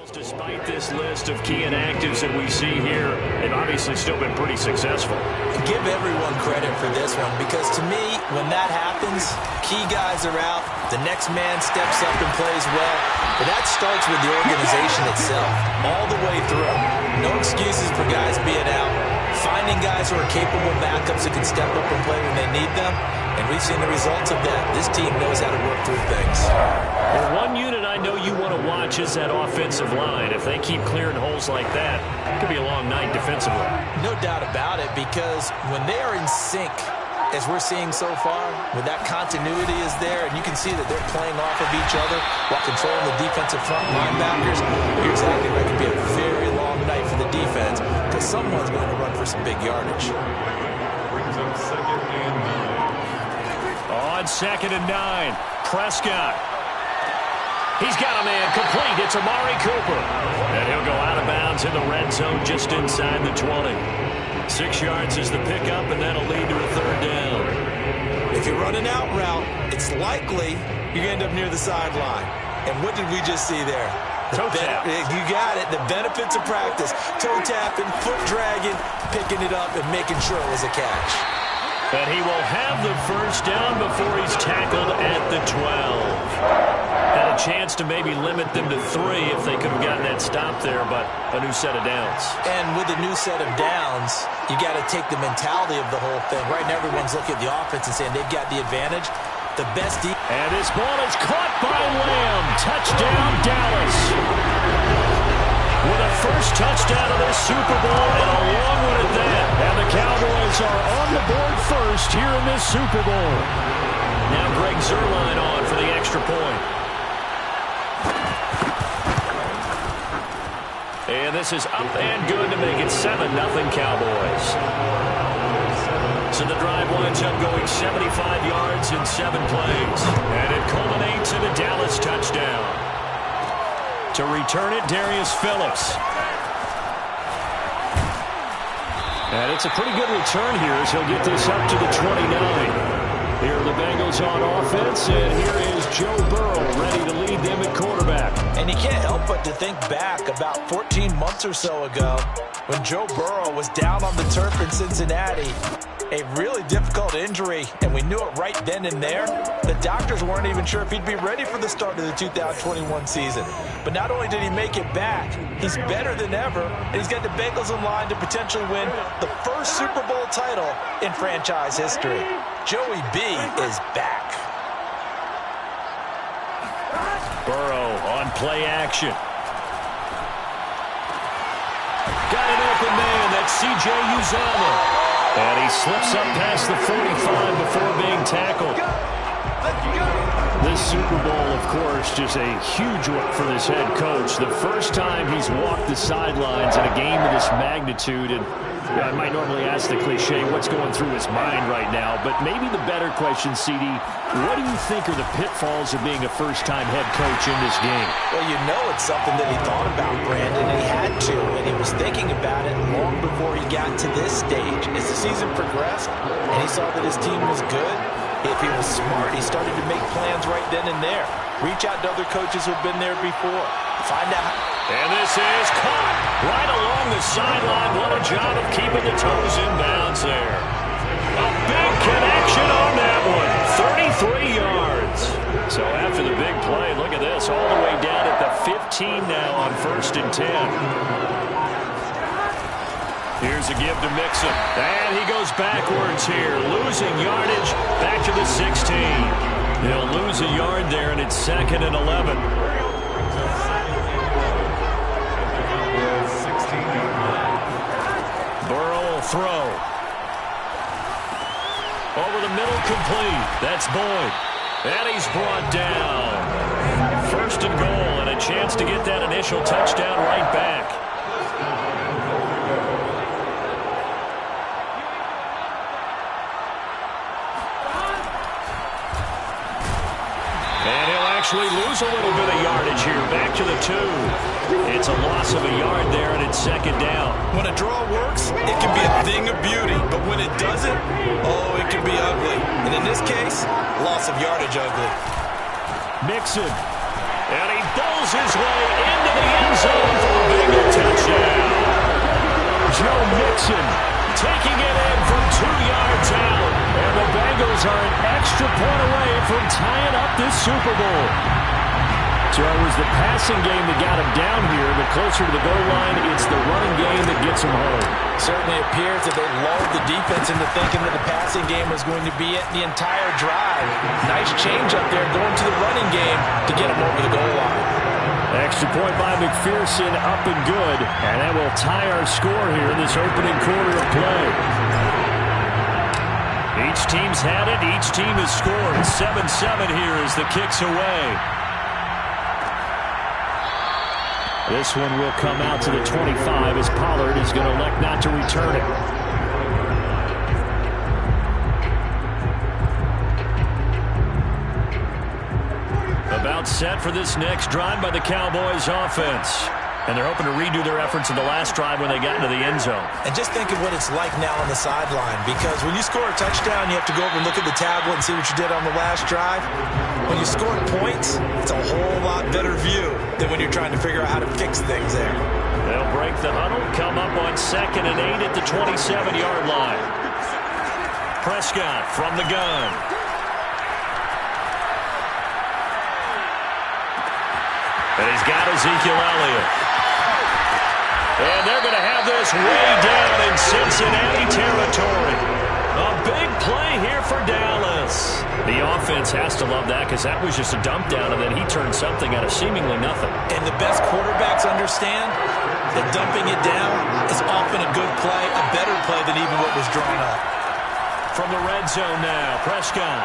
Despite this list of key inactives that we see here, they've obviously still been pretty successful. Give everyone credit for this one, because to me, when that happens, key guys are out, the next man steps up and plays well, but that starts with the organization itself, all the way through. No excuses for guys being out. Finding guys who are capable backups who can step up and play when they need them, and we've seen the results of that. This team knows how to work through things. Well, one unit I know you want to watch is that offensive line. If they keep clearing holes like that, it could be a long night defensively. No doubt about it, because when they are in sync, as we're seeing so far, when that continuity is there, and you can see that they're playing off of each other while controlling the defensive front linebackers, you're exactly right. It could be a very long night for the defense, because someone's going to run for some big yardage. Brings up 2nd and 9. On 2nd and 9, Prescott. He's got a man complete. It's Amari Cooper. And he'll go out of bounds in the red zone just inside the 20. 6 yards is the pickup, and that'll lead to a 3rd down. If you run an out route, it's likely you end up near the sideline. And what did we just see there? Toe tap. You got it. The benefits of practice. Toe tapping, foot dragging, picking it up, and making sure it was a catch. And he will have the 1st down before he's tackled at the 12. Had a chance to maybe limit them to 3 if they could have gotten that stop there, but a new set of downs. And with a new set of downs, you got to take the mentality of the whole thing. Right now, everyone's looking at the offense and saying they've got the advantage. The best and this ball is caught by Lamb. Touchdown, Dallas. With a first touchdown of this Super Bowl and a long one at that. And the Cowboys are on the board first here in this Super Bowl. Now Greg Zuerlein on for the extra point. And this is up and good to make it 7-0 Cowboys. So the drive winds up going 75 yards in 7 plays. And it culminates in a Dallas touchdown. To return it, Darius Phillips. And it's a pretty good return here as he'll get this up to the 29. Here are the Bengals on offense, and here is Joe Burrow ready to lead them at quarterback. And you can't help but to think back about 14 months or so ago when Joe Burrow was down on the turf in Cincinnati. A really difficult injury, and we knew it right then and there. The doctors weren't even sure if he'd be ready for the start of the 2021 season. But not only did he make it back, he's better than ever, and he's got the Bengals in line to potentially win the first Super Bowl title in franchise history. Joey B is back. Burrow on play action. Got an open man. That's C.J. Uzomah. And he slips up past the 45 before being tackled. This Super Bowl, of course, just a huge one for this head coach. The first time he's walked the sidelines in a game of this magnitude. And I might normally ask the cliche, what's going through his mind right now? But maybe the better question, CD, what do you think are the pitfalls of being a first-time head coach in this game? Well, you know it's something that he thought about, Brandon, and he had to, and he was thinking about it long before he got to this stage. As the season progressed, and he saw that his team was good, if he was smart, he started to make plans right then and there. Reach out to other coaches who have been there before. Find out. And this is caught right along the sideline. What a job of keeping the toes in bounds there. A big connection on that one. 33 yards. So after the big play, look at this. All the way down at the 15 now on 1st and 10. Here's a give to Mixon. And he goes backwards here. Losing yardage back to the 16. He'll lose a yard there, and it's 2nd and 11. Burrow will throw. Over the middle, complete. That's Boyd. And he's brought down. 1st and goal, and a chance to get that initial touchdown right back. Actually lose a little bit of yardage here. Back to the 2. It's a loss of a yard there, and it's 2nd down. When a draw works, it can be a thing of beauty. But when it doesn't, oh, it can be ugly. And in this case, loss of yardage ugly. Mixon. And he bowls his way into the end zone for a Bengal touchdown. Joe Mixon taking it in from 2 yards out. And the Bengals are an extra point away from tying up this Super Bowl. So it was the passing game that got him down here, but closer to the goal line, it's the running game that gets him home. Certainly appears that they lulled the defense into thinking that the passing game was going to be it the entire drive. Nice change up there going to the running game to get him over the goal line. Extra point by McPherson, up and good. And that will tie our score here in this opening quarter of play. Each team's had it. Each team has scored. 7-7 here as the kick's away. This one will come out to the 25 as Pollard is going to elect not to return it. About set for this next drive by the Cowboys offense. And they're hoping to redo their efforts in the last drive when they got into the end zone. And just think of what it's like now on the sideline, because when you score a touchdown, you have to go over and look at the tablet and see what you did on the last drive. When you score points, it's a whole lot better view than when you're trying to figure out how to fix things there. They'll break the huddle, come up on 2nd and 8 at the 27-yard line. Prescott from the gun. And he's got Ezekiel Elliott. And they're going to have this way down in Cincinnati territory. A big play here for Dallas. The offense has to love that because that was just a dump down, and then he turned something out of seemingly nothing. And the best quarterbacks understand that dumping it down is often a good play, a better play than even what was drawn up. From the red zone now, Prescott.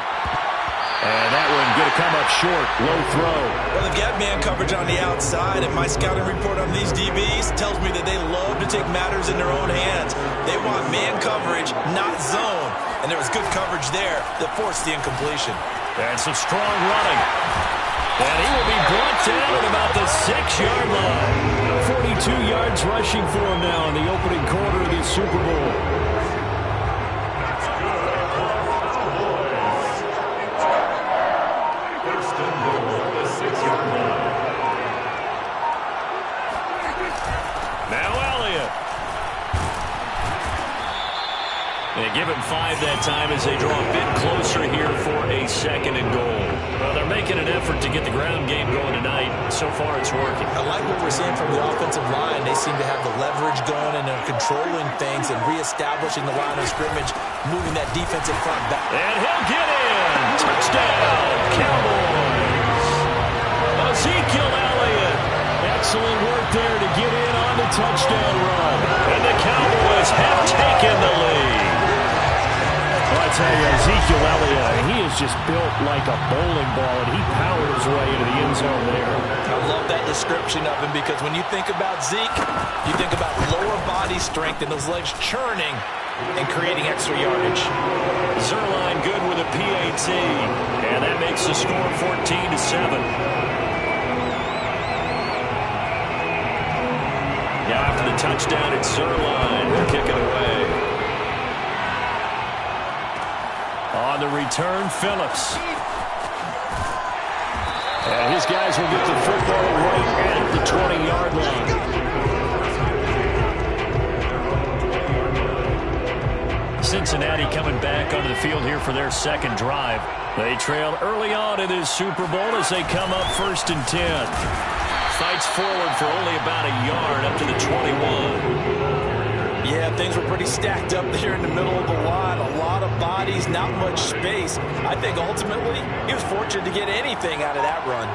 And that one going to come up short. Low throw. Well, they've got man coverage on the outside, and my scouting report on these DBs tells me that they love to take matters in their own hands. They want man coverage, not zone. And there was good coverage there that forced the incompletion. And some strong running. And he will be brought down at about the 6-yard line. 42 yards rushing for him now in the opening quarter of this Super Bowl. They give him 5 that time as they draw a bit closer here for a 2nd and goal. Well, they're making an effort to get the ground game going tonight. So far, it's working. I like what we're seeing from the offensive line. They seem to have the leverage going, and they're controlling things and reestablishing the line of scrimmage, moving that defensive front back. And he'll get in. Touchdown, Cowboys. Ezekiel Elliott. Excellent work there to get in on the touchdown run. And the Cowboys have taken the lead. Well, I tell you, Ezekiel Elliott, he is just built like a bowling ball, and he powered his way into the end zone there. I love that description of him, because when you think about Zeke, you think about lower body strength and those legs churning and creating extra yardage. Zerline good with a PAT, and that makes the score 14-7. Now after the touchdown, it's Zerline will kick it away. On the return, Phillips. And his guys will get the football right at the 20-yard line. Cincinnati coming back onto the field here for their 2nd drive. They trail early on in this Super Bowl as they come up 1st and 10. Fights forward for only about a yard up to the 21. Yeah, things were pretty stacked up there in the middle of the line. A lot of bodies, not much space. I think ultimately he was fortunate to get anything out of that run.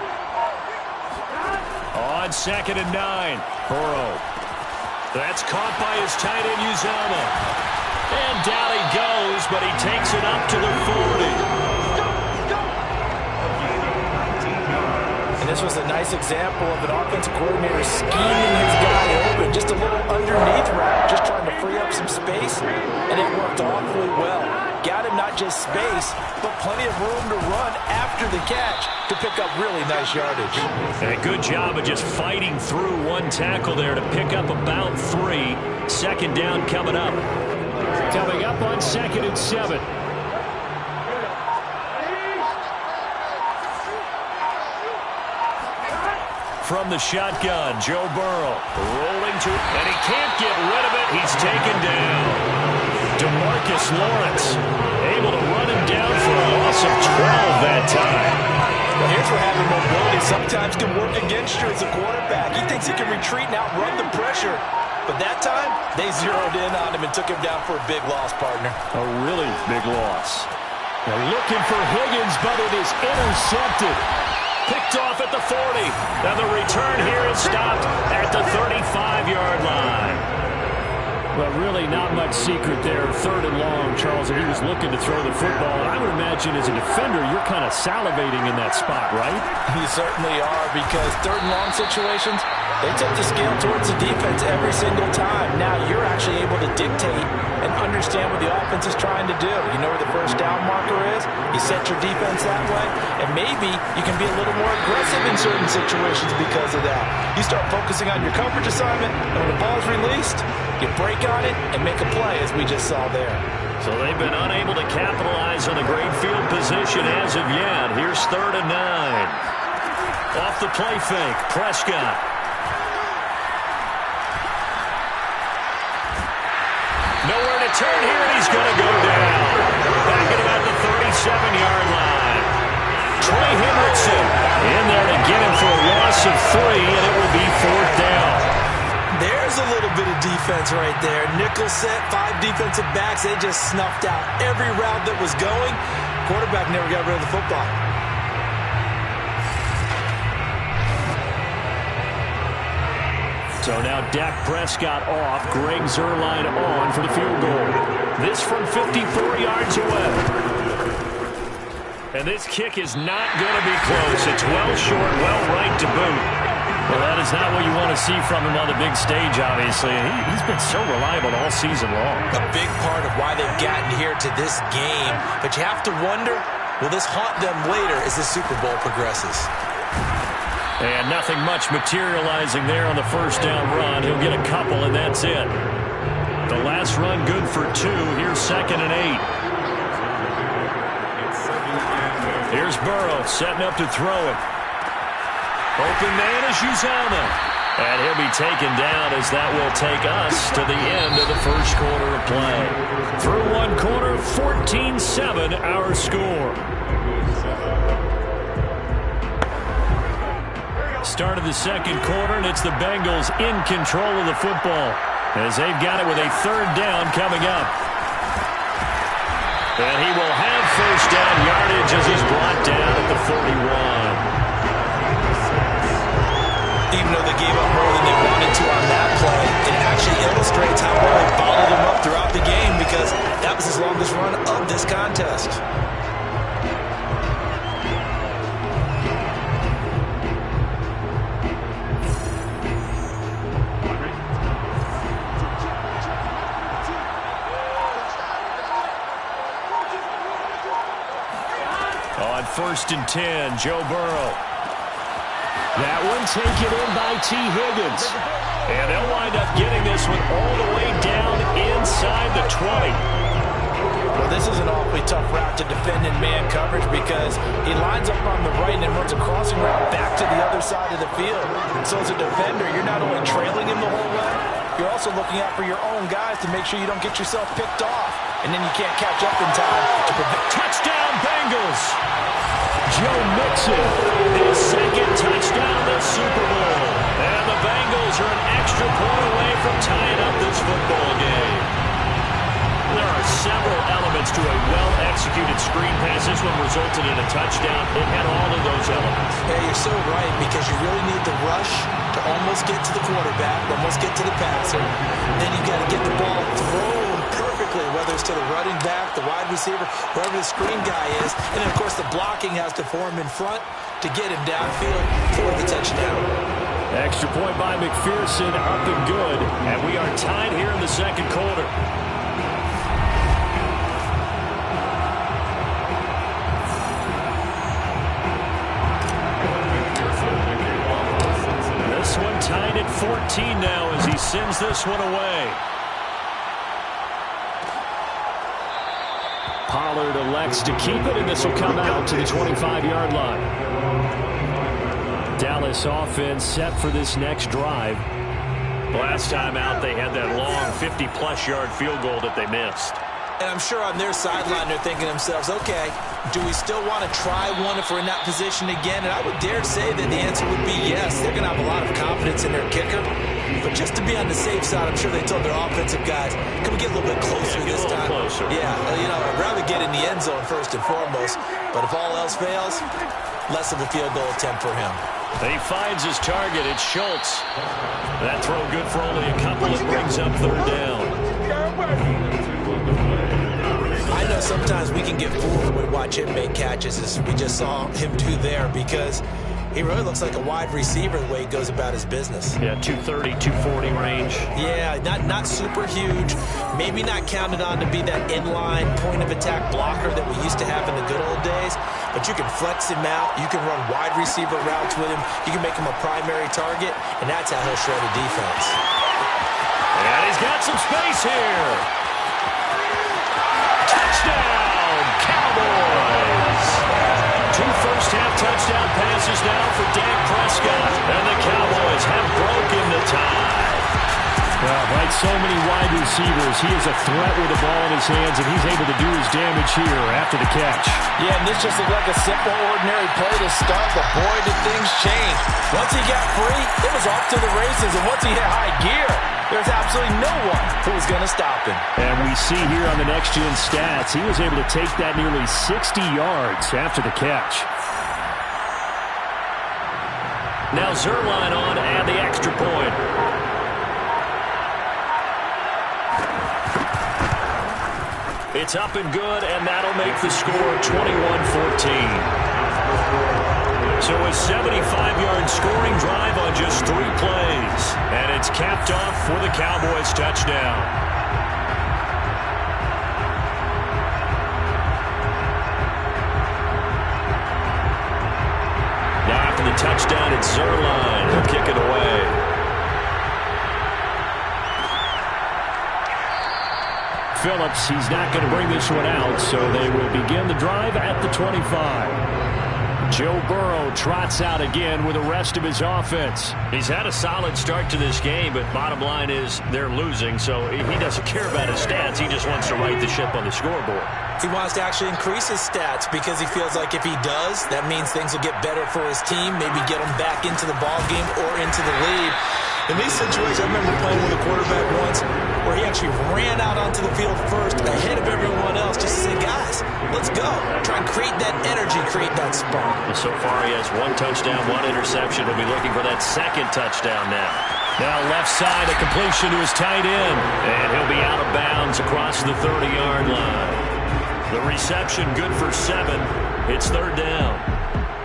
On 2nd and 9, Burrow. That's caught by his tight end, Uzomah. And down he goes, but he takes it up to the 40. This was a nice example of an offensive coordinator scheming his guy open. Just a little underneath route, just trying to free up some space, and it worked awfully well. Got him not just space, but plenty of room to run after the catch to pick up really nice yardage. And a good job of just fighting through one tackle there to pick up about 3. 2nd down coming up. Coming up on 2nd and 7. from the shotgun. Joe Burrow rolling to, and he can't get rid of it. He's taken down. DeMarcus Lawrence able to run him down for a loss of 12 that time. Well, here's where having mobility sometimes can work against you as a quarterback. He thinks he can retreat and outrun the pressure. But that time, they zeroed in on him and took him down for a big loss, partner. A really big loss. They're looking for Higgins, but it is intercepted. Picked off at the 40. And the return here is stopped at the 35-yard line. Well, really not much secret there. 3rd and long, Charles, and he was looking to throw the football. And I would imagine as a defender, you're kind of salivating in that spot, right? You certainly are, because 3rd and long situations, they tip the scale towards the defense every single time. Now you're actually able to dictate and understand what the offense is trying to do. You know where the first down marker is. You set your defense that way, and maybe you can be a little more aggressive in certain situations because of that. You start focusing on your coverage assignment, and when the ball is released, you break on it and make a play, as we just saw there. So they've been unable to capitalize on the great field position as of yet. Here's 3rd and 9. Off the play fake, Prescott. Nowhere to turn here, and he's going to go down. Back at about the 37-yard line. Trey Hendrickson in there to get him for a loss of 3, and it will be 4th down. There's a little bit of defense right there. Nickel set, 5 defensive backs. They just snuffed out every route that was going. Quarterback never got rid of the football. So now Dak Prescott off, Greg Zuerlein on for the field goal. This from 54 yards away. And this kick is not going to be close. It's well short, well right to boot. Well, that is not what you want to see from him on the big stage, obviously. He's been so reliable all season long. A big part of why they've gotten here to this game. But you have to wonder, will this haunt them later as the Super Bowl progresses? And nothing much materializing there on the first down run. He'll get a couple, and that's it. The last run good for 2. Here's 2nd and 8. Here's Burrow setting up to throw it. Open man is Uzama. And he'll be taken down as that will take us to the end of the first quarter of play. Through one quarter, 14-7 our score. Start of the second quarter, and it's the Bengals in control of the football as they've got it with a 3rd down coming up. And he will have first down yardage as he's brought down at the 41. Even though they gave up more than they wanted to on that play, it actually illustrates how well they followed him up throughout the game, because that was his longest run of this contest. On 1st and 10, Joe Burrow. That one taken in by T. Higgins. And they'll wind up getting this one all the way down inside the 20. Well, this is an awfully tough route to defend in man coverage, because he lines up on the right and then runs a crossing route back to the other side of the field. So as a defender, you're not only trailing him the whole way, you're also looking out for your own guys to make sure you don't get yourself picked off. And then you can't catch up in time to prevent. Touchdown, Bengals! Joe Mixon, his 2nd touchdown this Super Bowl. And the Bengals are an extra point away from tying up this football game. There are several elements to a well-executed screen pass. This one resulted in a touchdown. It had all of those elements. Yeah, you're so right, because you really need the rush to almost get to the quarterback, almost get to the passer. Then you got to get the ball thrown perfectly, whether it's to the running back, the wide receiver, whoever the screen guy is. And then, of course, the blocking has to form in front to get him downfield for the touchdown. Extra point by McPherson, up and good. And we are tied here in the second quarter. This one tied at 14 now as he sends this one away. Pollard elects to keep it, and this will come out to the 25-yard line. Dallas offense set for this next drive. Last time out, they had that long 50-plus yard field goal that they missed. And I'm sure on their sideline they're thinking to themselves, okay, do we still want to try one if we're in that position again? And I would dare say that the answer would be yes. They're going to have a lot of confidence in their kicker. But just to be on the safe side, I'm sure they told their offensive guys, can we get a little bit closer this time? Closer. Yeah, I'd rather get in the end zone first and foremost. But if all else fails, less of a field goal attempt for him. He finds his target. It's Schultz. That throw good for only a couple. It brings up third down. I know sometimes we can get fooled when we watch him make catches, as we just saw him do there, because he really looks like a wide receiver the way he goes about his business. Yeah, 230, 240 range. Yeah, not super huge. Maybe not counted on to be that inline point-of-attack blocker that we used to have in the good old days. But you can flex him out. You can run wide receiver routes with him. You can make him a primary target, and that's how he'll shred a defense. And he's got some space here. Touchdown, Cowboys! 2 first-half touchdown passes now for Dak Prescott. And the Cowboys have broken the tie. Well, like so many wide receivers, he is a threat with the ball in his hands, and he's able to do his damage here after the catch. Yeah, and this just looked like a simple, ordinary play to start, but boy, did things change. Once he got free, it was off to the races, and once he hit high gear, there's absolutely no one who was going to stop him. And we see here on the next-gen stats, he was able to take that nearly 60 yards after the catch. Now Zerline on and the extra point. It's up and good, and that'll make the score 21-14. So a 75-yard scoring drive on just 3 plays. And it's capped off for the Cowboys touchdown. Now after the touchdown, it's Zerline. He'll kick it away. Phillips, he's not going to bring this one out, so they will begin the drive at the 25. Joe Burrow trots out again with the rest of his offense. He's had a solid start to this game, but bottom line is they're losing, so he doesn't care about his stats. He just wants to right the ship on the scoreboard. He wants to actually increase his stats because he feels like if he does, that means things will get better for his team, maybe get him back into the ball game or into the lead. In these situations, I remember playing with a quarterback once where he actually ran out onto the field first ahead of everyone else just to say, guys, let's go. Try and create that energy, create that spark. Well, so far he has 1 touchdown, 1 interception. He'll be looking for that 2nd touchdown now. Now left side, a completion to his tight end. And he'll be out of bounds across the 30-yard line. The reception good for 7. It's 3rd down.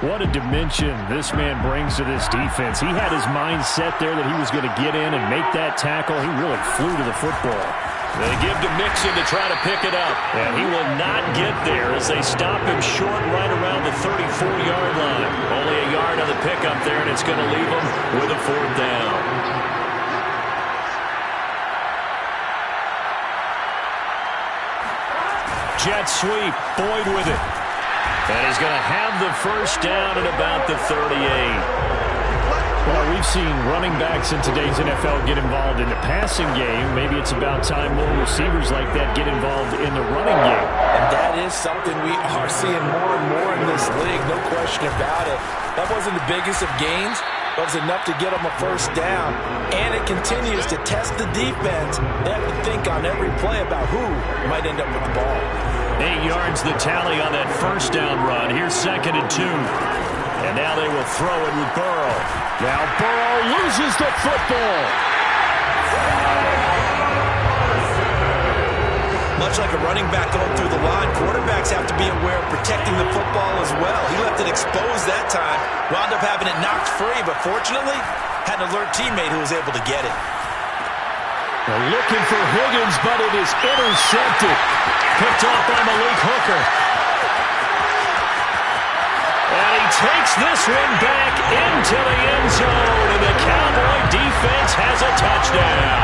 What a dimension this man brings to this defense. He had his mind set there that he was going to get in and make that tackle. He really flew to the football. They give to Mixon to try to pick it up. And he will not get there as they stop him short right around the 34-yard line. Only a yard on the pickup there, and it's going to leave him with a 4th down. Jet sweep, Boyd with it. And he's going to have the 1st down at about the 38. Well, we've seen running backs in today's NFL get involved in the passing game. Maybe it's about time more receivers like that get involved in the running game. And that is something we are seeing more and more in this league, no question about it. That wasn't the biggest of gains, but it was enough to get them a 1st down. And it continues to test the defense. They have to think on every play about who might end up with the ball. 8 yards the tally on that 1st down run. Here's 2nd and 2. And now they will throw it with Burrow. Now Burrow loses the football. Much like a running back going through the line, quarterbacks have to be aware of protecting the football as well. He left it exposed that time, wound up having it knocked free, but fortunately had an alert teammate who was able to get it. They're looking for Higgins, but it is intercepted. Picked off by Malik Hooker. And he takes this one back into the end zone, and the Cowboy defense has a touchdown.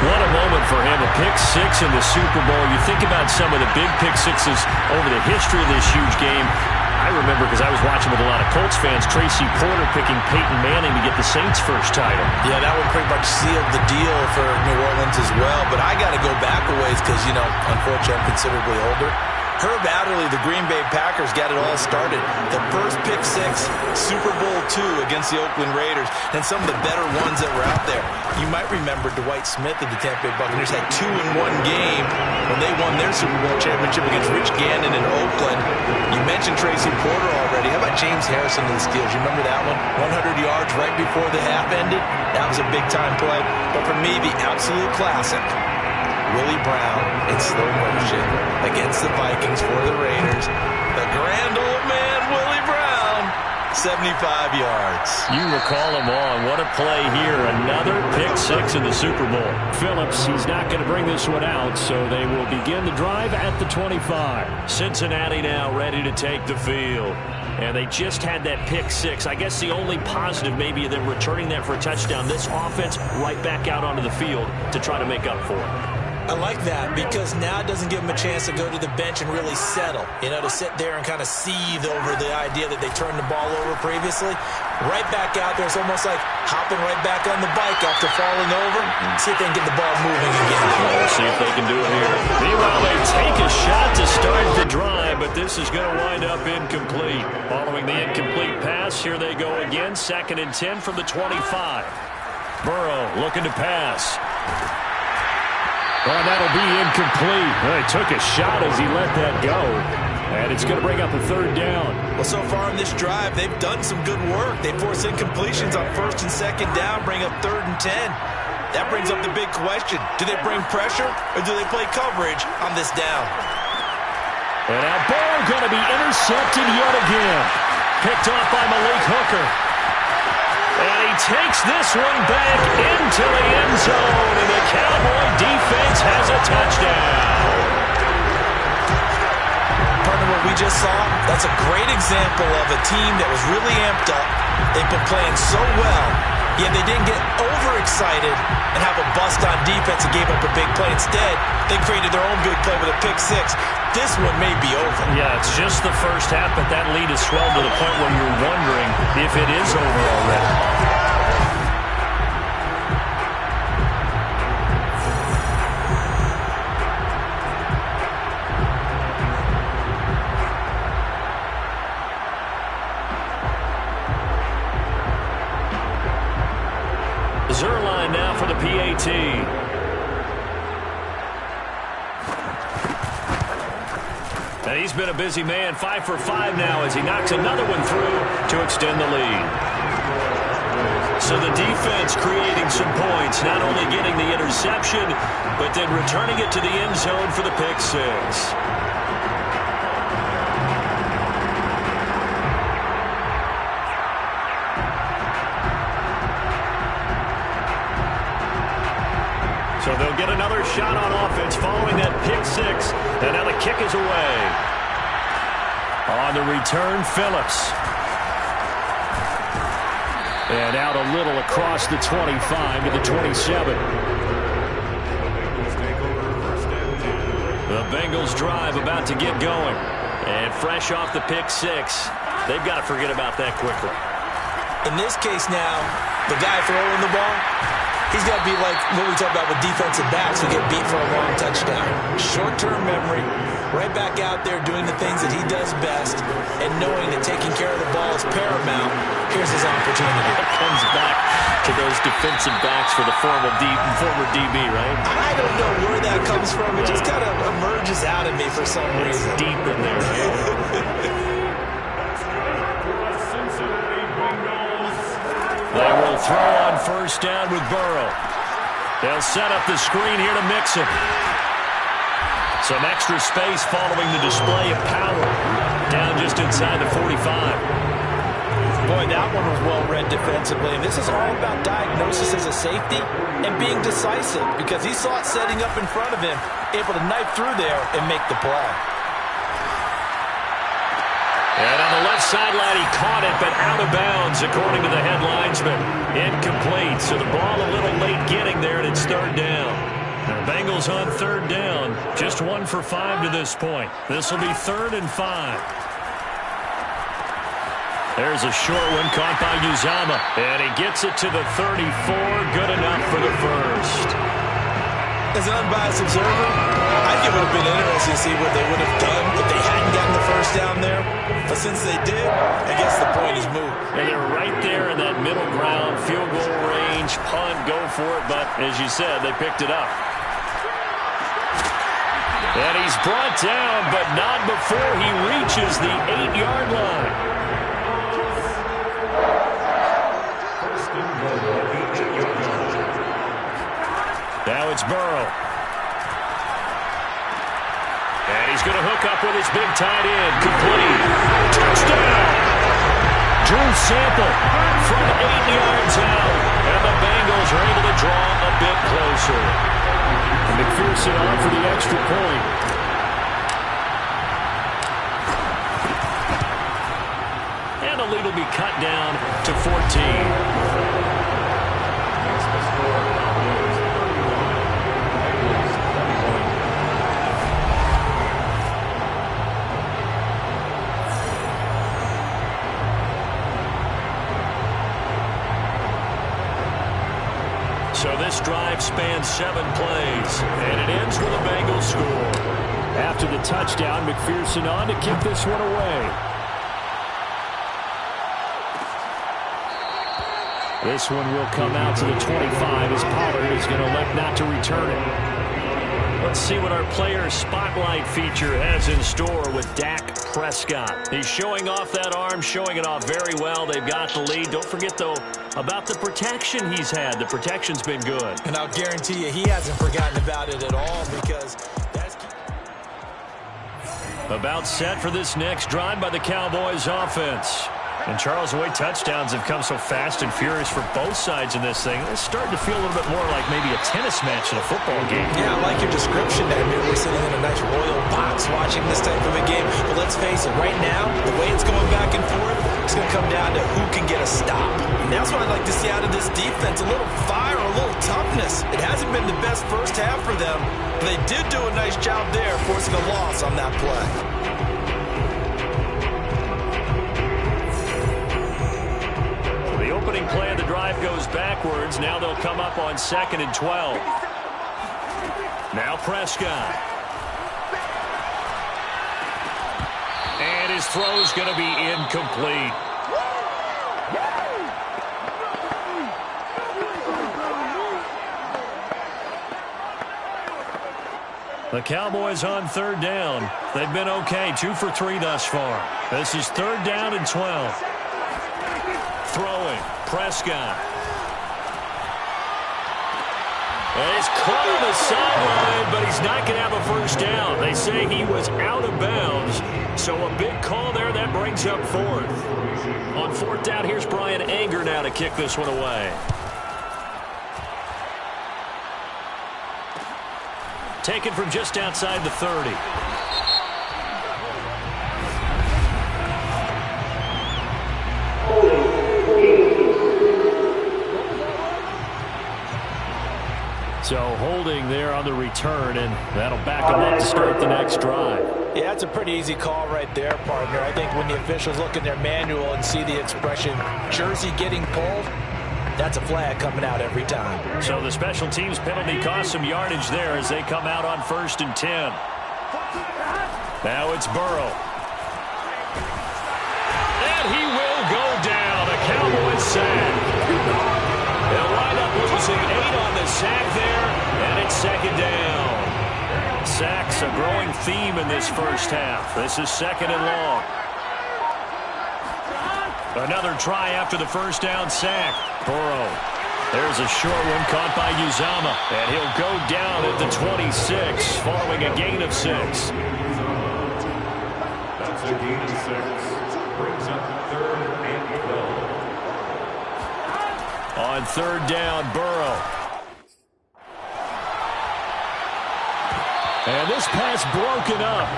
What a moment for him, a pick 6 in the Super Bowl. You think about some of the big pick 6s over the history of this huge game. I remember because I was watching with a lot of Colts fans, Tracy Porter picking Peyton Manning to get the Saints' first title. Yeah, that one pretty much sealed the deal for New Orleans as well. But I got to go back a ways because, you know, unfortunately I'm considerably older. Herb Adderley, the Green Bay Packers, got it all started. The first pick six, Super Bowl II against the Oakland Raiders, and some of the better ones that were out there. You might remember Dwight Smith of the Tampa Bay Buccaneers had 2 in one game when they won their Super Bowl championship against Rich Gannon in Oakland. You mentioned Tracy Porter already. How about James Harrison of the Steelers? You remember that one? 100 yards right before the half ended? That was a big-time play. But for me, the absolute classic, Willie Brown in slow motion against the Vikings for the Raiders. The grand old man, Willie Brown, 75 yards. You recall them all, and what a play here. Another pick six in the Super Bowl. Phillips, he's not going to bring this one out, so they will begin the drive at the 25. Cincinnati now ready to take the field. And they just had that pick six. I guess the only positive maybe of them returning that for a touchdown. This offense right back out onto the field to try to make up for it. I like that because now it doesn't give them a chance to go to the bench and really settle. You know, to sit there and kind of seethe over the idea that they turned the ball over previously. Right back out there, it's almost like hopping right back on the bike after falling over. See if they can get the ball moving again. We'll see if they can do it here. Meanwhile, they take a shot to start the drive, but this is going to wind up incomplete. Following the incomplete pass, here they go again. 2nd and 10 from the 25. Burrow looking to pass. Oh, that'll be incomplete. Well, he took a shot as he let that go. And it's going to bring up a 3rd down. Well, so far in this drive, they've done some good work. They force incompletions on 1st and 2nd down, bring up 3rd and 10. That brings up the big question. Do they bring pressure or do they play coverage on this down? And now Burrow going to be intercepted yet again. Picked off by Malik Hooker. And he takes this one back into the end zone, and the Cowboy defense has a touchdown. Partner, what we just saw, that's a great example of a team that was really amped up. They've been playing so well, yet they didn't get overexcited and have a bust on defense and gave up a big play. Instead, they created their own good play with a pick six. This one may be over. Yeah, it's just the first half, but that lead has swelled to the point where you're wondering if it is over already. Zerline now for the PAT. And he's been a busy man, 5 for 5 now as he knocks another one through to extend the lead. So the defense creating some points, not only getting the interception, but then returning it to the end zone for the pick six. So they'll get another shot on offense following that pick six. And now the kick is away. On the return, Phillips. And out a little across the 25 to the 27. The Bengals drive about to get going. And fresh off the pick six, they've got to forget about that quickly. In this case now, the guy throwing the ball, he's got to be like what we talk about with defensive backs who get beat for a long touchdown. Short-term memory, right back out there doing the things that he does best, and knowing that taking care of the ball is paramount. Here's his opportunity. It comes back to those defensive backs for the former DB, right? I don't know where that comes from. It just kind of emerges out of me for some It's reason. deep in there. They will throw on first down with Burrow. They'll set up the screen here to Mixon. Some extra space following the display of power. Down just inside the 45. Boy, that one was well read defensively. And this is all about diagnosis as a safety and being decisive because he saw it setting up in front of him, able to knife through there and make the play. And on the left sideline, he caught it, but out of bounds, according to the head linesman. Incomplete, so the ball a little late getting there, and it's 3rd down. The Bengals on 3rd down, just 1 for 5 to this point. This will be 3rd and 5. There's a short one caught by Uzama. And he gets it to the 34. Good enough for the first. As an unbiased observer, I think it would have been interesting to see what they would have done if they hadn't gotten the first down there. But since they did, I guess the point is moot. And they're right there in that middle ground, field goal range, punt, go for it. But as you said, they picked it up. And he's brought down, but not before he reaches the 8-yard line. Now it's Burrow. And he's going to hook up with his big tight end. Complete. Touchdown! Drew Sample from 8 yards out. And the Bengals are able to draw a bit closer. And McPherson on for the extra point. And the lead will be cut down to 14. So this drive spans 7 plays, and it ends with a Bengals score. After the touchdown, McPherson on to kick this one away. This one will come out to the 25 as Pollard is going to elect not to return it. Let's see what our player spotlight feature has in store with Dak Prescott. He's showing off that arm, showing it off very well. They've got the lead. Don't forget, though, about the protection he's had. The protection's been good. And I'll guarantee you he hasn't forgotten about it at all because that's... About set for this next drive by the Cowboys offense. And Charles, the way touchdowns have come so fast and furious for both sides in this thing, it's starting to feel a little bit more like maybe a tennis match in a football game. Yeah, I like your description there. Maybe we're sitting in a nice royal box watching this type of a game. But let's face it, right now, the way it's going back and forth, it's going to come down to who can get a stop. And that's what I'd like to see out of this defense, a little fire, a little toughness. It hasn't been the best first half for them, but they did do a nice job there forcing a loss on that play. The opening play of the drive goes backwards. Now they'll come up on 2nd and 12. Now Prescott. And his throw's going to be incomplete. The Cowboys on 3rd down. They've been okay, 2 for 3 thus far. This is 3rd down and 12. Throwing, Prescott. And he's caught on the sideline, but he's not going to have a first down. They say he was out of bounds, so a big call there. That brings up 4th. On 4th down, here's Brian Anger now to kick this one away. Taken from just outside the 30. So holding there on the return, and that'll back him up to start the next drive. Yeah, it's a pretty easy call right there, partner. I think when the officials look in their manual and see the expression jersey getting pulled, that's a flag coming out every time. So the special teams penalty cost some yardage there as they come out on 1st and 10. Now it's Burrow. And he will go down. A Cowboys sack. They'll wind up losing 8 on the sack there, and it's 2nd down. Sacks a growing theme in this first half. This is 2nd and long. Another try after the first down sack. Burrow. There's a short one caught by Uzama, and he'll go down at the 26 following a gain of 6. That's a gain of 6. Brings up 3rd and 12. On 3rd down, Burrow. And this pass broken up.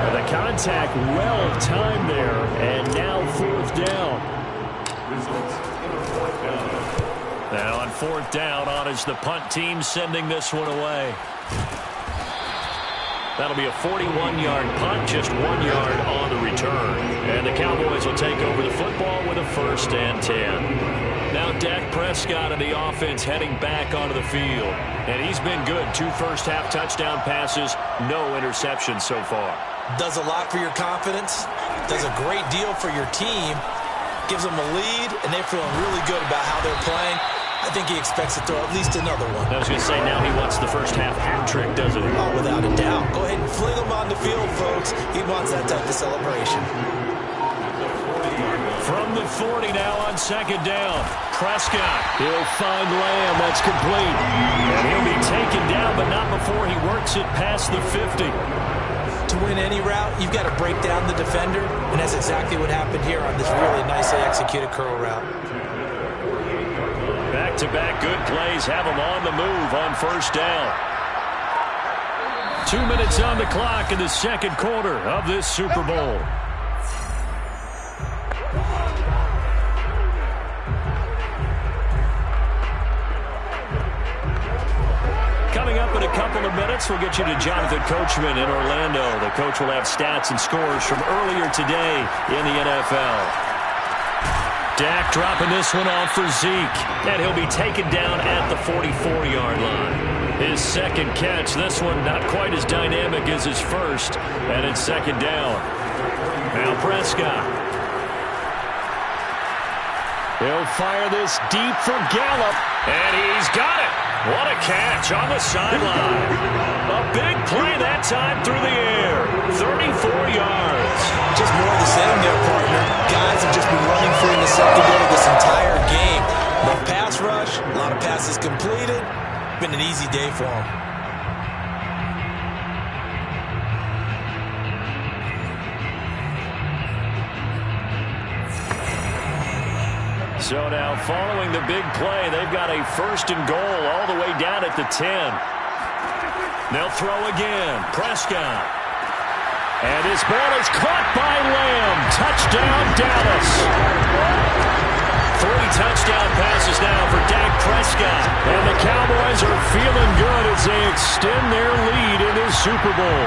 And the contact well timed there. And now 4th down. Now on 4th down, on is the punt team sending this one away. That'll be a 41-yard punt, just 1 yard on the return. And the Cowboys will take over the football with a 1st and 10. Now Dak Prescott and the offense heading back onto the field. And he's been good. 2 first-half touchdown passes, no interceptions so far. Does a lot for your confidence. Does a great deal for your team. Gives them a lead, and they're feeling really good about how they're playing. I think he expects to throw at least another one. I was going to say, now he wants the first-half hat trick, doesn't he? Oh, without a doubt. Go ahead and fling him on the field, folks. He wants that type of celebration. From the 40 now on 2nd down. Prescott. He'll find Lamb. That's complete. And he'll be taken down, but not before he works it past the 50. To win any route, you've got to break down the defender, and that's exactly what happened here on this really nicely executed curl route. Back-to-back good plays have them on the move on 1st down. 2 minutes on the clock in the 2nd quarter of this Super Bowl. Coming up in a couple of minutes, we'll get you to Jonathan Coachman in Orlando. The coach will have stats and scores from earlier today in the NFL. Dak dropping this one off for Zeke, and he'll be taken down at the 44-yard line. His 2nd catch, this one not quite as dynamic as his first, and it's 2nd down. Now Prescott. He'll fire this deep for Gallup, and he's got it. What a catch on the sideline. A big play that time through the air. 34 yards. Just more of the same there, partner. Guys have just been running free in the secondary this entire game. No pass rush, a lot of passes completed. Been an easy day for them. So now following the big play, they've got a 1st and goal all the way down at the 10. They'll throw again. Prescott. And his ball is caught by Lamb. Touchdown, Dallas. 3 touchdown passes now for Dak Prescott. And the Cowboys are feeling good as they extend their lead in this Super Bowl.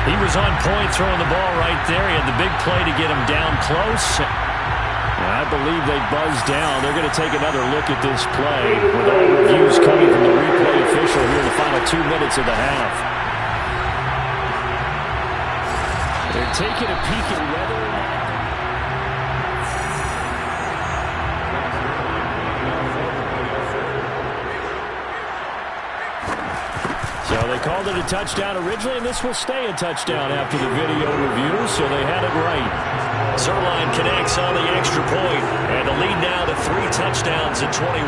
He was on point throwing the ball right there. He had the big play to get him down close. And I believe they buzzed down. They're going to take another look at this play with all reviews coming from the replay official here in the final 2 minutes of the half. They're taking a peek at whether... So they called it a touchdown originally, and this will stay a touchdown after the video review, so they had it right. Zerline connects on the extra point, and the lead now to 3 touchdowns at 21.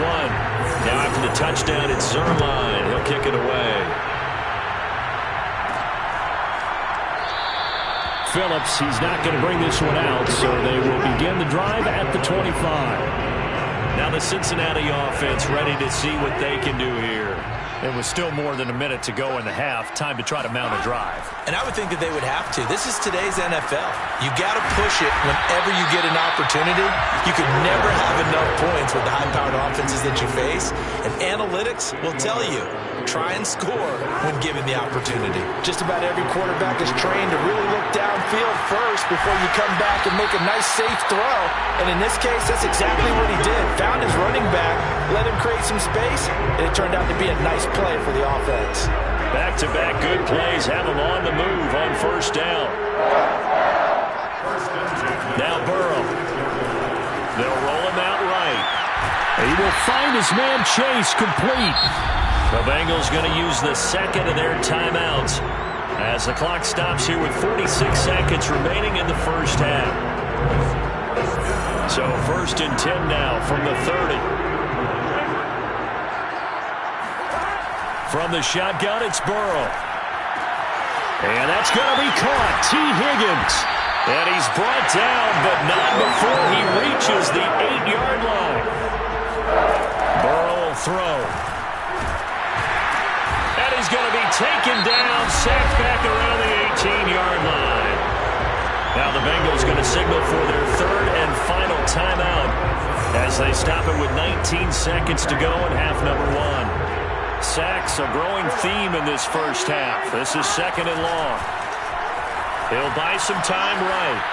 Now after the touchdown, it's Zerline. He'll kick it away. Phillips, he's not going to bring this one out, so they will begin the drive at the 25. Now the Cincinnati offense ready to see what they can do here. It was still more than a minute to go in the half. Time to try to mount a drive. And I would think that they would have to. This is today's NFL. You got to push it whenever you get an opportunity. You could never have enough points with the high-powered offenses that you face. And analytics will tell you, try and score when given the opportunity. Just about every quarterback is trained to really look downfield first before you come back and make a nice, safe throw. And in this case, that's exactly what he did. Found his running back, let him create some space, and it turned out to be a nice play for the offense. Back-to-back good plays have him on the move on 1st down. Now Burrow. They'll roll him out right. He will find his man Chase complete. The Bengals going to use the 2nd of their timeouts as the clock stops here with 46 seconds remaining in the 1st half. So 1st and 10 now from the 30. From the shotgun, it's Burrow. And that's going to be caught. T. Higgins. And he's brought down, but not before he reaches the 8-yard line. Burrow will throw. And he's going to be taken down, sacked back around the 18-yard line. Now the Bengals going to signal for their 3rd and final timeout as they stop it with 19 seconds to go in half number 1. Sacks, a growing theme in this first half. This is 2nd and long. He'll buy some time right.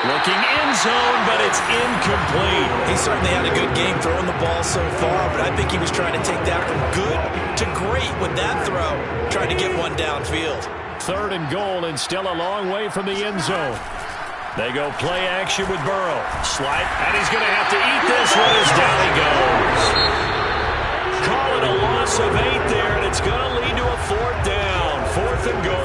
Looking end zone, but it's incomplete. He certainly had a good game throwing the ball so far, but I think he was trying to take that from good to great with that throw, trying to get one downfield. 3rd and goal, and still a long way from the end zone. They go play action with Burrow. Slide, and he's going to have to eat this one as down he goes. Call it a loss of 8 there, and it's going to lead to a 4th down. 4th and goal.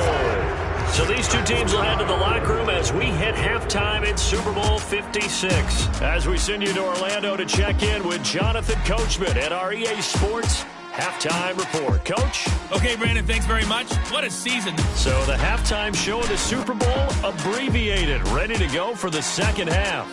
So these two teams will head to the locker room as we hit halftime in Super Bowl 56. As we send you to Orlando to check in with Jonathan Coachman at our EA Sports Halftime Report. Coach? Okay, Brandon, thanks very much. What a season. So the halftime show of the Super Bowl abbreviated, ready to go for the second half.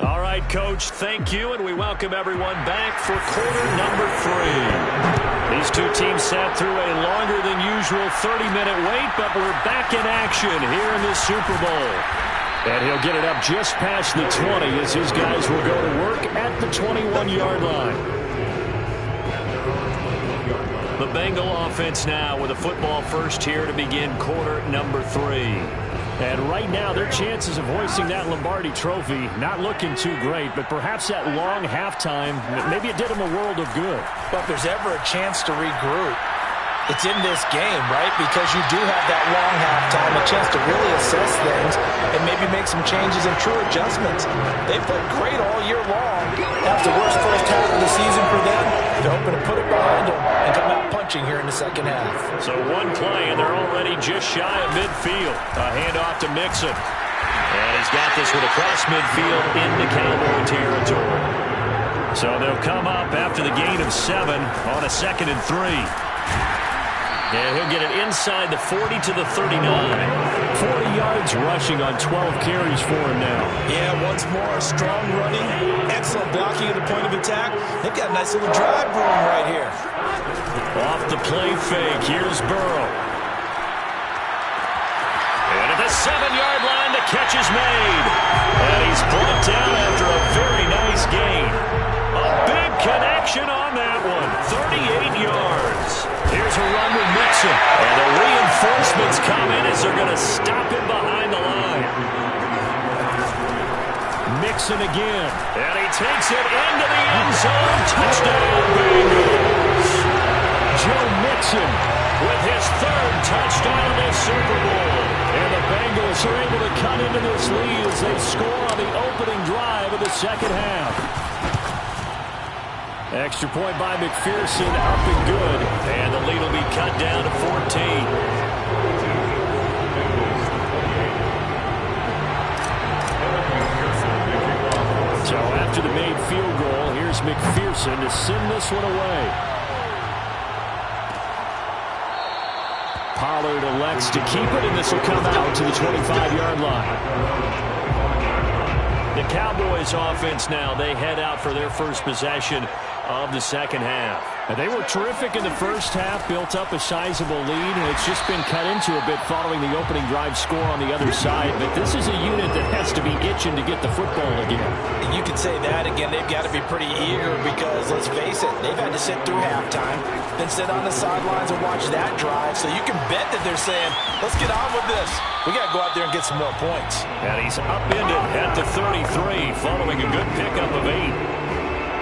All right, Coach, thank you, and we welcome everyone back for quarter number 3. These two teams sat through a longer than usual 30-minute wait, but we're back in action here in the Super Bowl. And he'll get it up just past the 20 as his guys will go to work at the 21-yard line. The Bengal offense now with a football first here to begin quarter number 3. And right now, their chances of hoisting that Lombardi trophy not looking too great, but perhaps that long halftime, maybe it did them a world of good. But if there's ever a chance to regroup, it's in this game, right? Because you do have that long halftime, a chance to really assess things and maybe make some changes and true adjustments. They've played great all year long. That's the worst first half of the season for them. They're hoping to put it behind them and come out punching here in the second half. So one play, and they're already just shy of midfield. A handoff to Mixon. And he's got this one across midfield into Cowboy territory. So they'll come up after the gain of 7 on a 2nd and 3. And he'll get it inside the 40 to the 39. 40 yards rushing on 12 carries for him now. Yeah, once more, strong running, excellent blocking at the point of attack. They've got a nice little drive brewing right here. Off the play fake, here's Burrow. And at the 7-yard line, the catch is made. And he's brought down after a very nice gain. A big connection on that one, 38 yards. Here's a run with Mixon. And the reinforcements come in as they're going to stop him behind the line. Mixon again. And he takes it into the end zone. Touchdown, Bengals. Joe Mixon with his 3rd touchdown of the Super Bowl. And the Bengals are able to cut into this lead as they score on the opening drive of the second half. Extra point by McPherson, up and good. And the lead will be cut down to 14. So after the made field goal, here's McPherson to send this one away. Pollard elects to keep it, and this will come out to the 25-yard line. The Cowboys offense now, they head out for their first possession of the second half. And they were terrific in the first half, built up a sizable lead, and it's just been cut into a bit following the opening drive score on the other side. But this is a unit that has to be itching to get the football again. And you can say that again. They've got to be pretty eager because, let's face it, they've had to sit through halftime, then sit on the sidelines and watch that drive. So you can bet that they're saying, let's get on with this. We got to go out there and get some more points. And he's upended at the 33 following a good pickup of 8.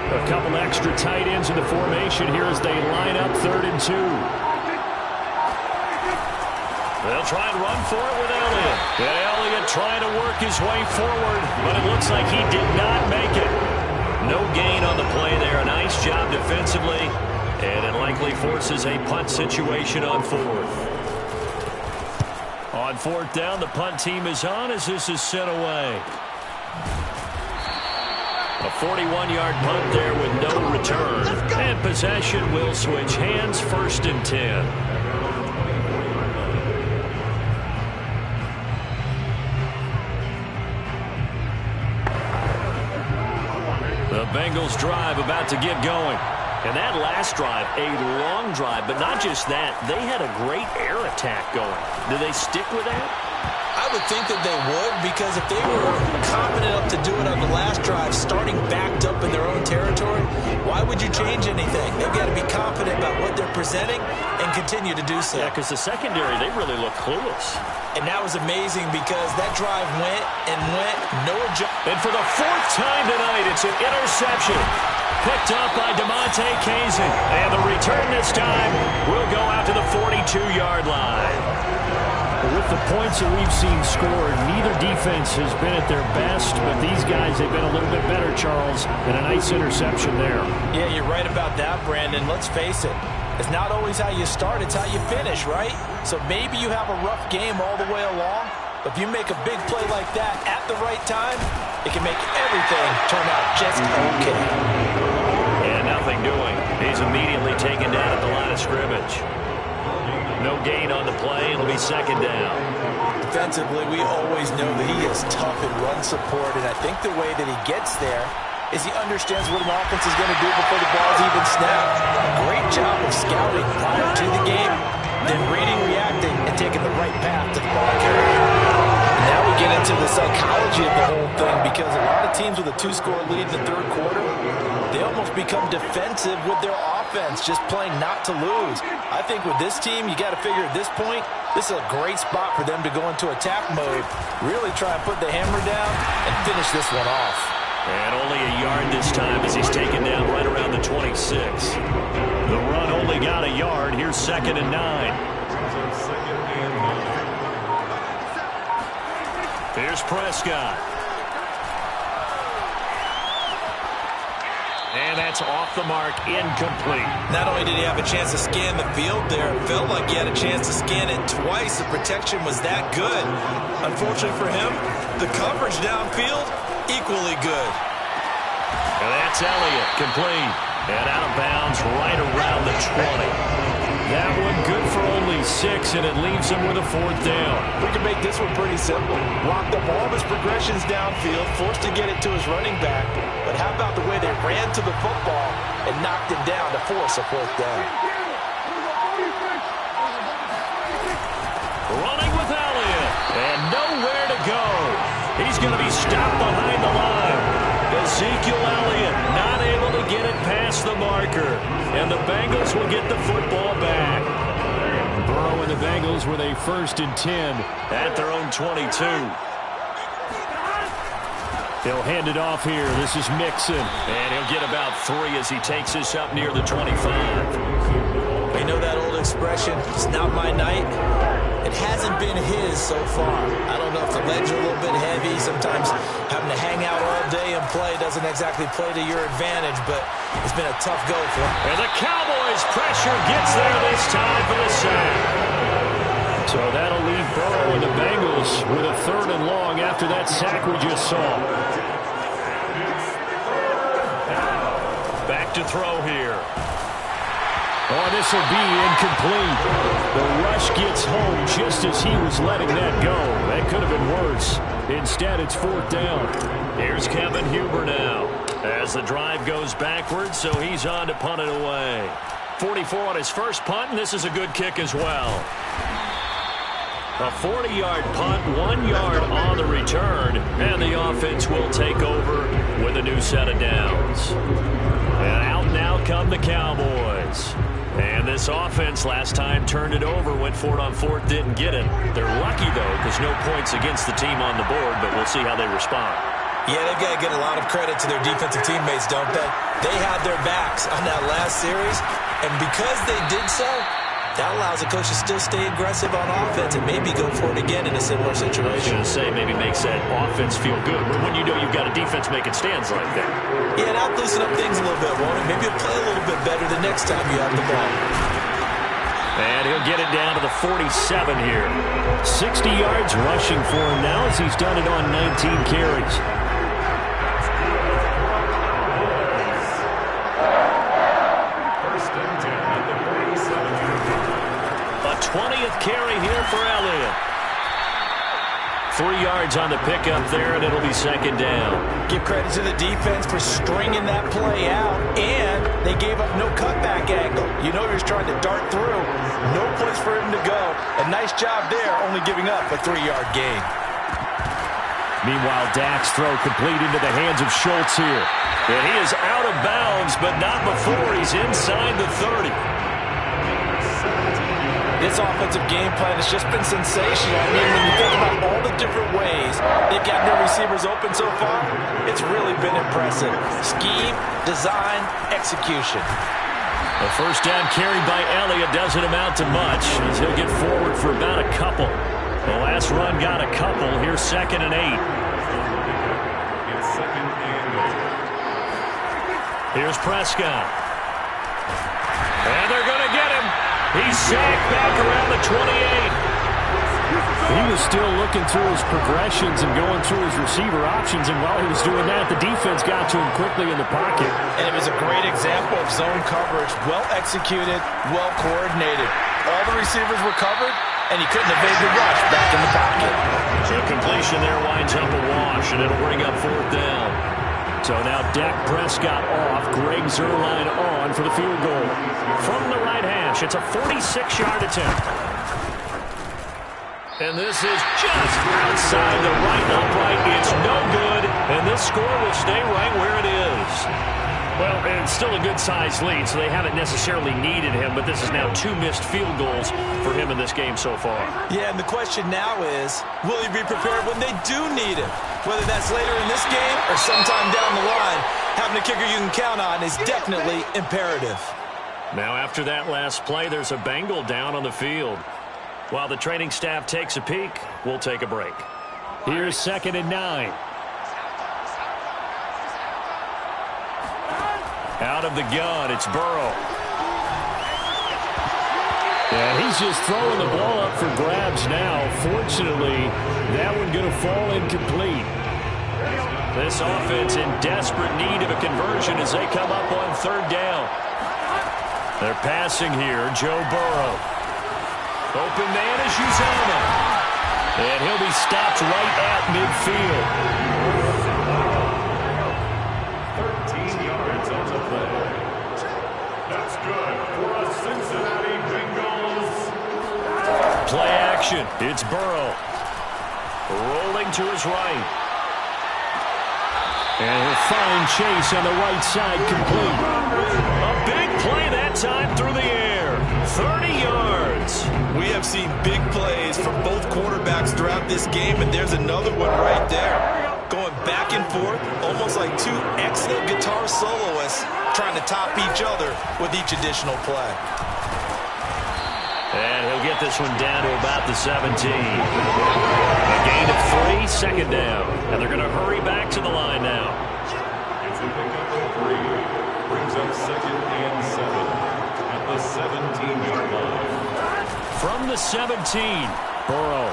A couple extra tight ends in the formation here as they line up 3rd and 2. They'll try and run for it with Elliott. And Elliott trying to work his way forward, but it looks like he did not make it. No gain on the play there. A nice job defensively, and it likely forces a punt situation on 4th. On 4th down, the punt team is on as this is sent away. A 41-yard punt there with no return. And possession will switch hands, 1st and 10. The Bengals drive about to get going. And that last drive, a long drive, but not just that. They had a great air attack going. Do they stick with that? I would think that they would, because if they were confident enough to do it on the last drive, starting backed up in their own territory, why would you change anything? They've got to be confident about what they're presenting and continue to do so. Yeah, because the secondary, they really look clueless. And that was amazing because that drive went and went, no adjustment. And for the fourth time tonight, it's an interception. Picked up by DeMonte Kazin. And the return this time will go out to the 42-yard line. With the points that we've seen scored, neither defense has been at their best, but these guys have been a little bit better, Charles, and a nice interception there. Yeah, you're right about that, Brandon. Let's face it. It's not always how you start, it's how you finish, right? So maybe you have a rough game all the way along, but if you make a big play like that at the right time, it can make everything turn out just okay. And nothing doing. He's immediately taken down at the line of scrimmage. No gain on the play. It'll be second down. Defensively, we always know that he is tough in run support, and I think the way that he gets there is he understands what an offense is going to do before the ball's even snapped. Great job of scouting prior to the game, then reading, reacting, and taking the right path to the ball carrier. And now we get into the psychology of the whole thing, because a lot of teams with a two-score lead in the third quarter, they almost become defensive with their offense, just playing not to lose. I think with this team, you got to figure at this point, this is a great spot for them to go into attack mode, really try and put the hammer down and finish this one off. And only a yard this time as he's taken down right around the 26. The run only got a yard. Here's 2nd and 9. Here's Prescott. And that's off the mark, incomplete. Not only did he have a chance to scan the field there, it felt like he had a chance to scan it twice. The protection was that good. Unfortunately for him, the coverage downfield, equally good. And that's Elliott, complete. And out of bounds right around the 20. That one good for only 6, and it leaves him with a 4th down. We can make this one pretty simple. Locked up all of his progressions downfield, forced to get it to his running back. But how about the way they ran to the football and knocked it down to force a 4th down? Running with Elliott, and nowhere to go. He's going to be stopped behind the line. Ezekiel Elliott not able to get it past the marker. And the Bengals will get the football back. Burrow and the Bengals with a 1st and 10 at their own 22. They'll hand it off here. This is Mixon. And he'll get about 3 as he takes this up near the 25. You know that old expression, it's not my night? It hasn't been his so far. I don't know if the legs are a little bit heavy. Sometimes having to hang out all day and play doesn't exactly play to your advantage, but it's been a tough go for him. And the Cowboys pressure gets there this time for the sack. So that'll leave Burrow and the Bengals with a 3rd and long after that sack we just saw. Back to throw here. Oh, this will be incomplete. The rush gets home just as he was letting that go. That could have been worse. Instead, it's 4th down. Here's Kevin Huber now as the drive goes backwards, so he's on to punt it away. 44 on his first punt, and this is a good kick as well. A 40-yard punt, 1 yard on the return, and the offense will take over with a new set of downs. And out now come the Cowboys. And this offense last time turned it over, went for it on 4th, didn't get it. They're lucky, though, because no points against the team on the board, but we'll see how they respond. Yeah, they've got to get a lot of credit to their defensive teammates, don't they? They had their backs on that last series, and because they did so, that allows the coach to still stay aggressive on offense and maybe go for it again in a similar situation. I was going to say, maybe makes that offense feel good. But when you know you've got a defense making stands like that. Yeah, now loosen up things a little bit, won't it? Maybe you'll play a little bit better the next time you have the ball. And he'll get it down to the 47 here. 60 yards rushing for him now as he's done it on 19 carries. A 20th carry here for Elliott. 3 yards on the pickup there, and it'll be second down. Give credit to the defense for stringing that play out and They gave up no cutback angle. You know he was trying to dart through. No place for him to go. A nice job there, only giving up a 3-yard gain. Meanwhile, Dak's throw complete into the hands of Schultz here. And he is out of bounds, but not before he's inside the 30. This offensive game plan has just been sensational. I mean, when you think about all the different ways they've gotten their receivers open so far, it's really been impressive. Scheme, design, execution. The first down carry by Elliott doesn't amount to much, as he'll get forward for about a couple. The last run got a couple. Here's 2nd and 8. It's 2nd and 8. Here's Prescott. And they're going to get him. He's sacked back around the 28. He was still looking through his progressions and going through his receiver options, and while he was doing that, the defense got to him quickly in the pocket. And it was a great example of zone coverage. Well executed, well coordinated. All the receivers were covered, and he couldn't evade the rush back in the pocket. So completion there winds up a wash, and it'll bring up 4th down. So now Dak Prescott off, Greg Zuerlein on for the field goal. From the right hash, it's a 46-yard attempt. And this is just outside the right upright. It's no good, and this score will stay right where it is. Well, it's still a good-sized lead, so they haven't necessarily needed him, but this is now 2 missed field goals for him in this game so far. Yeah, and the question now is, will he be prepared when they do need him? Whether that's later in this game or sometime down the line, having a kicker you can count on is definitely imperative. Now, after that last play, there's a Bengal down on the field. While the training staff takes a peek, we'll take a break. Here's 2nd and 9. Out of the gun, it's Burrow. And he's just throwing the ball up for grabs now. Fortunately, that one going to fall incomplete. This offense in desperate need of a conversion as they come up on 3rd down. They're passing here, Joe Burrow. Open man is Uzomah. And he'll be stopped right at midfield. 13 yards on the play. That's good for a Cincinnati Bengals. Play action. It's Burrow. Rolling to his right. And he'll find Chase on the right side complete. A big play that time through the air. 30 yards. We have seen big plays from both quarterbacks throughout this game, and there's another one right there. Going back and forth, almost like 2 excellent guitar soloists trying to top each other with each additional play. And he'll get this one down to about the 17. A gain of 3, 2nd down. And they're going to hurry back to the line now. It's a pickup of 3. Brings up 2nd and 7 at the 17-yard line. From the 17, Burrow.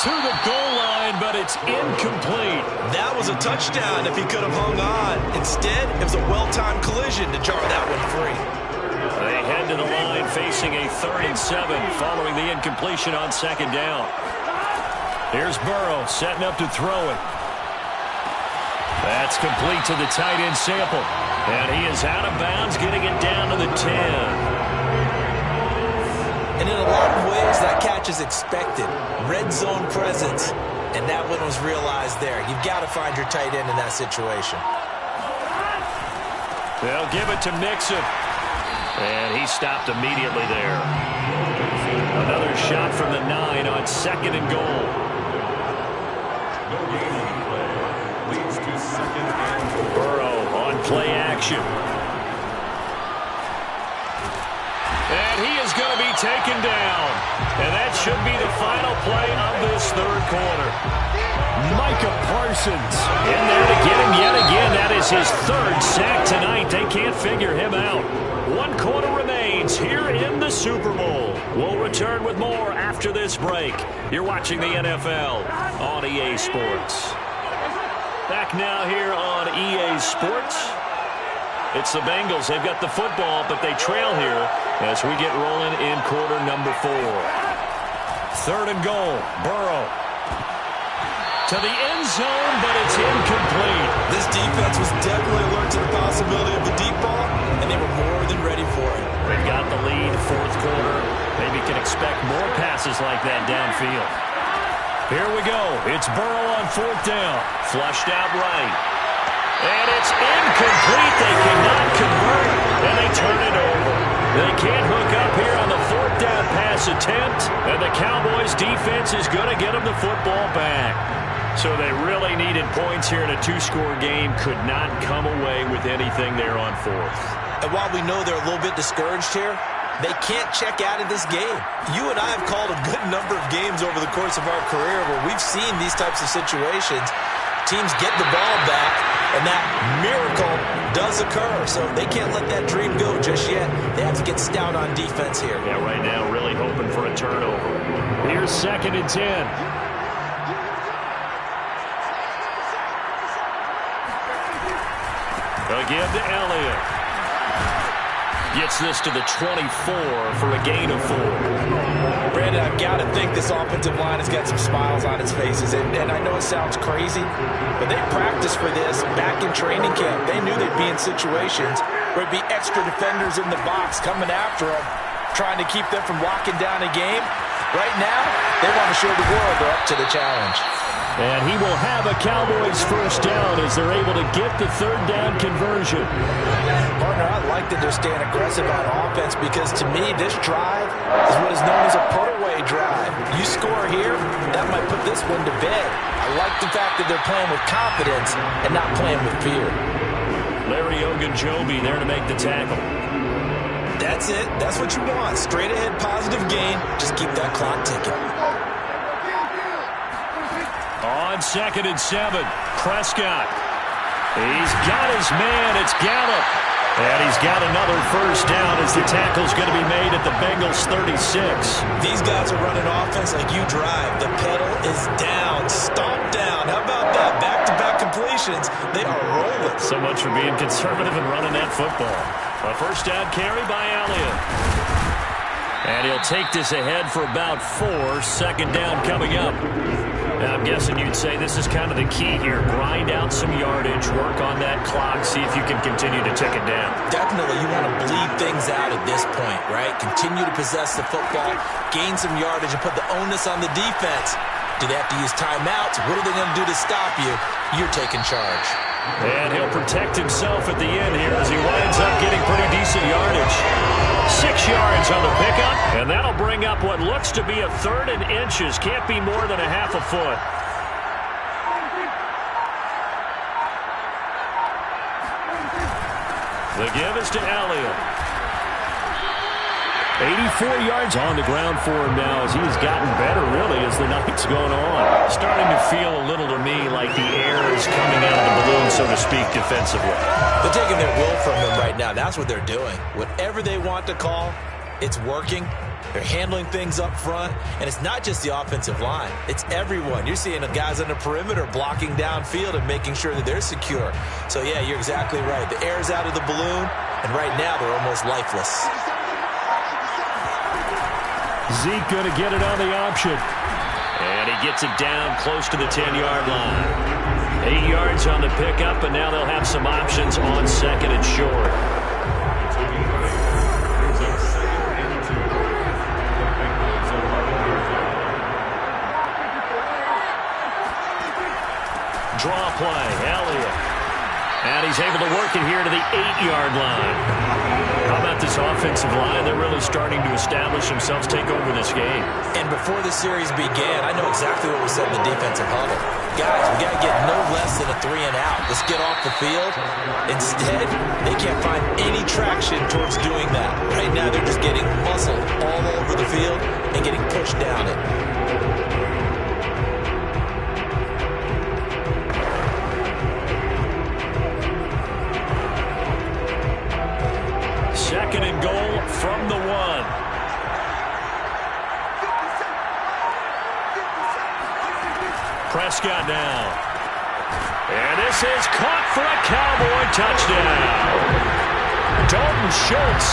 To the goal line, but it's incomplete. That was a touchdown if he could have hung on. Instead, it was a well-timed collision to jar that one free. They head to the line facing a 3rd and 7 following the incompletion on 2nd down. Here's Burrow setting up to throw it. That's complete to the tight end Sample. And he is out of bounds, getting it down to the 10. And in a lot of ways, that catch is expected. Red zone presence. And that one was realized there. You've got to find your tight end in that situation. They'll give it to Mixon. And he stopped immediately there. Another shot from the 9 on 2nd and goal. No gain on the play. Leads to 2nd and goal. Burrow on play action. And he is going to be taken down. And that should be the final play of this 3rd quarter. Micah Parsons In there to get him yet again. That is his 3rd sack tonight. They can't figure him out. 1 quarter remains here in the Super Bowl. We'll return with more after this break. You're watching the NFL on EA Sports. Back now here on EA Sports. It's the Bengals. They've got the football, but they trail here as we get rolling in quarter number 4. 3rd and goal. Burrow. to the end zone, but it's incomplete. This defense was definitely alert to the possibility of the deep ball, and they were more than ready for it. They've got the lead, fourth quarter. Maybe can expect more passes like that downfield. Here we go. It's Burrow on fourth down. Flushed out right. And it's incomplete. They cannot convert, and they turn it over. They can't hook up here on the fourth down pass attempt, and the Cowboys defense is going to get them the football back. So they really needed points here in a two-score game. Could not come away with anything there on fourth. And while we know they're a little bit discouraged here, they can't check out of this game. You and I have called a good number of games over the course of our career where we've seen these types of situations. Teams get the ball back, and that miracle does occur. So they can't let that dream go just yet. They have to get stout on defense here. Yeah, right now really hoping for a turnover. Here's 2nd and 10. Again to Elliott. Gets this to the 24 for a gain of 4. Brandon, I've got to think this offensive line has got some smiles on its faces. And I know it sounds crazy, but they practiced for this back in training camp. They knew they'd be in situations where it'd be extra defenders in the box coming after them, trying to keep them from locking down a game. Right now, they want to show the world they're up to the challenge. And he will have a Cowboys first down as they're able to get the third down conversion. Partner, I like that they're staying aggressive on offense because to me, this drive is what is known as a put-away drive. You score here, that might put this one to bed. I like the fact that they're playing with confidence and not playing with fear. Larry Ogunjobi there to make the tackle. That's it. That's what you want. Straight ahead, positive gain. Just keep that clock ticking. On 2nd and 7, Prescott. He's got his man. It's Gallup. And he's got another first down as the tackle's going to be made at the Bengals 36. These guys are running offense like you drive. The pedal is down. Stomp down. How about that? Back-to-back completions. They are rolling. So much for being conservative and running that football. A first down carry by Elliott. And he'll take this ahead for about 4. Second down coming up. Now, I'm guessing you'd say this is kind of the key here. Grind out some yardage, work on that clock, see if you can continue to tick it down. Definitely, you want to bleed things out at this point, right? Continue to possess the football, gain some yardage, and put the onus on the defense. Do they have to use timeouts? What are they going to do to stop you? You're taking charge. And he'll protect himself at the end here as he winds up getting pretty decent yardage. 6 yards on the pickup, and that'll bring up what looks to be a 3rd and inches. Can't be more than a half a foot. The give is to Elliott. 84 yards on the ground for him now as he's gotten better, really, as the night's going on. Starting to feel a little to me like the air is coming out of the balloon, so to speak, defensively. They're taking their will from him right now. That's what they're doing. Whatever they want to call, it's working. They're handling things up front, and it's not just the offensive line. It's everyone. You're seeing the guys on the perimeter blocking downfield and making sure that they're secure. So, yeah, you're exactly right. The air's out of the balloon, and right now they're almost lifeless. Zeke going to get it on the option. And he gets it down close to the 10-yard line. 8 yards on the pickup, and now they'll have some options on 2nd and short. Draw play, Elliott. And he's able to work it here to the 8-yard line. How about this offensive line? They're really starting to establish themselves, take over this game. And before the series began, I know exactly what we said in the defensive huddle. Guys, we got to get no less than a 3-and-out. Let's get off the field. Instead, they can't find any traction towards doing that. Right now, they're just getting muscled all over the field and getting pushed down it. Second and goal from the 1. Prescott now. And this is caught for a Cowboy touchdown. Dalton Schultz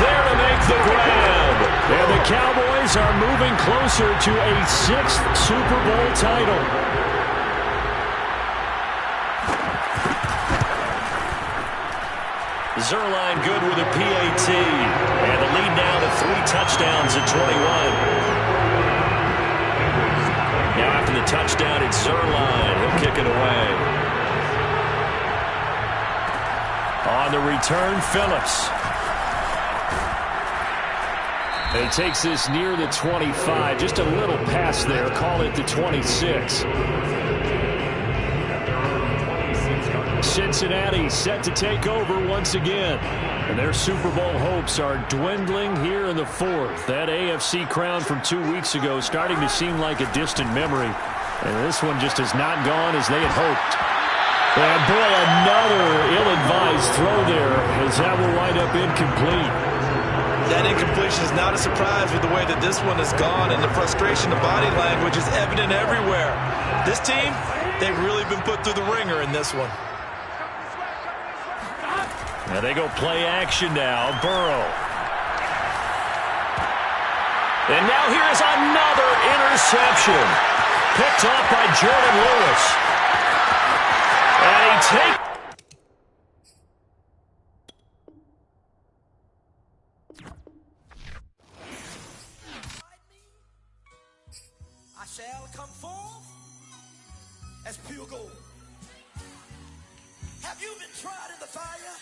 there to make the grab. And the Cowboys are moving closer to a 6th Super Bowl title. Zerline good with a PAT. And the lead now to 3 touchdowns at 21. Now after the touchdown, it's Zerline. He'll kick it away. On the return, Phillips. And he takes this near the 25. Just a little pass there. Call it the 26. Cincinnati set to take over once again. And their Super Bowl hopes are dwindling here in the fourth. That AFC crown from 2 weeks ago starting to seem like a distant memory. And this one just has not gone as they had hoped. And boy, another ill-advised throw there as that will wind up incomplete. That incompletion is not a surprise with the way that this one has gone, and the frustration, the body language is evident everywhere. This team, they've really been put through the ringer in this one. Now they go play action now. Burrow. And now here's another interception. Picked off by Jordan Lewis. And he takes... I shall come forth as pure gold. Have you been tried in the fire?